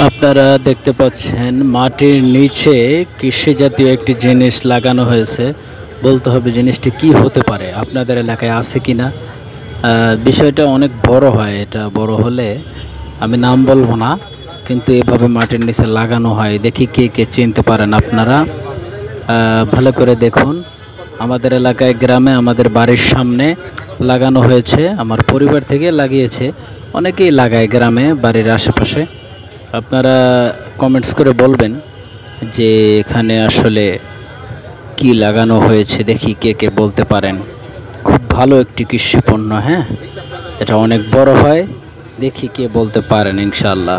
আপনারা দেখতে পাচ্ছেন মাটির নিচে কৃষি জাতীয় একটি জিনিস লাগানো হয়েছে। বলতে হবে জিনিসটি কি হতে পারে, আপনাদের এলাকায় আছে কিনা। বিষয়টা অনেক বড় হয়, এটা বড় হলে আমি নাম বলবো না, কিন্তু এভাবে মাটির নিচে লাগানো হয়। দেখি কে কে চিনতে পারেন আপনারা। ভালো করে দেখুন, আমাদের এলাকায় গ্রামে আমাদের বাড়ির সামনে লাগানো হয়েছে, আমার পরিবার থেকে লাগিয়েছে। অনেকেই লাগায় গ্রামে বাড়ির আশেপাশে। আপনারা কমেন্টস করে বলবেন যে এখানে আসলে কি লাগানো হয়েছে, দেখি কে কে বলতে পারেন। খুব ভালো একটি কৃষি পণ্য, হ্যাঁ, এটা অনেক বড় হয়, দেখি কে বলতে পারেন ইনশাআল্লাহ।